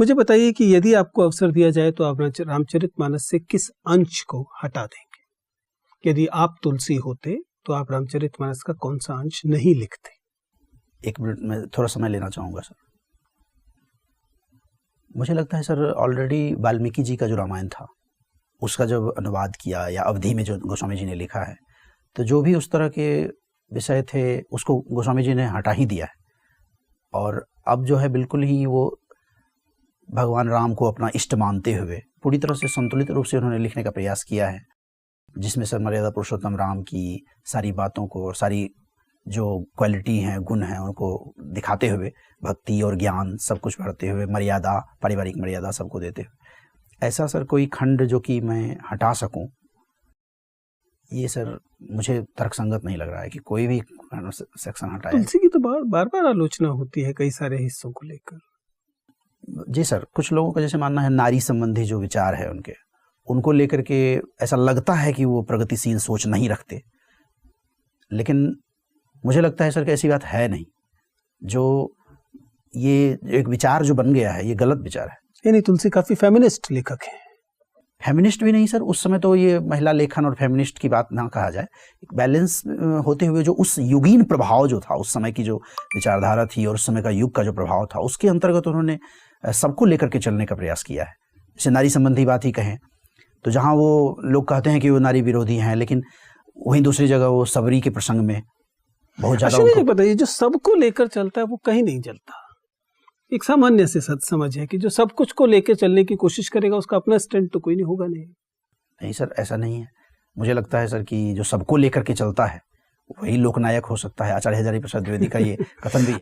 मुझे बताइए कि यदि आपको अवसर दिया जाए तो आप रामचरितमानस से किस अंश को हटा देंगे? यदि आप तुलसी होते तो आप रामचरितमानस का कौन सा अंश नहीं लिखते? 1 मिनट में थोड़ा समय लेना चाहूँगा सर। मुझे लगता है सर ऑलरेडी वाल्मीकि जी का जो रामायण था उसका जब अनुवाद किया या अवधि में जो गोस्वामी जी ने लिखा है, तो जो भी उस तरह के विषय थे उसको गोस्वामी जी ने हटा ही दिया है। और अब जो है बिल्कुल ही वो भगवान राम को अपना इष्ट मानते हुए पूरी तरह से संतुलित रूप से उन्होंने लिखने का प्रयास किया है, जिसमें सर मर्यादा पुरुषोत्तम राम की सारी बातों को और सारी जो क्वालिटी हैं, गुण हैं, उनको दिखाते हुए भक्ति और ज्ञान सब कुछ बढ़ते हुए मर्यादा, पारिवारिक मर्यादा सबको देते हुए ऐसा सर कोई खंड जो कि मैं हटा सकूं, ये सर मुझे तर्कसंगत नहीं लग रहा है कि कोई भी सेक्शन हटाए। तुलसी की तो बार बार आलोचना होती है कई सारे हिस्सों को लेकर। जी सर, कुछ लोगों का जैसे मानना है नारी संबंधी जो विचार है उनको लेकर के ऐसा लगता है कि वो प्रगतिशील सोच नहीं रखते, लेकिन मुझे लगता है सर कि ऐसी बात है नहीं। जो ये एक विचार जो बन गया है ये गलत विचार है। यानी तुलसी काफी फेमिनिस्ट लेखक है। फेमिनिस्ट भी नहीं सर, उस समय तो ये महिला लेखन और फेमिनिस्ट की बात ना कहा जाए, एक बैलेंस होते हुए जो उस युगीन प्रभाव जो था, उस समय की जो विचारधारा थी और उस समय का युग का जो प्रभाव था, उसके अंतर्गत उन्होंने सबको लेकर के चलने का प्रयास किया है। जैसे नारी संबंधी बात ही कहें तो जहाँ वो लोग कहते हैं कि वो नारी विरोधी हैं, लेकिन वहीं दूसरी जगह वो सबरी के प्रसंग में बहुत ज्यादा मुझे बताइए, जो सबको लेकर चलता है वो कहीं नहीं चलता। एक सामान्य से समझ है कि जो सब कुछ को लेकर चलने की कोशिश करेगा उसका अपना स्टैंड तो कोई नहीं होगा। नहीं सर, ऐसा नहीं है। मुझे लगता है सर कि जो सबको लेकर के चलता है वही लोकनायक हो सकता है। आचार्य हजारी प्रसाद द्विवेदी का ये कथन भी है।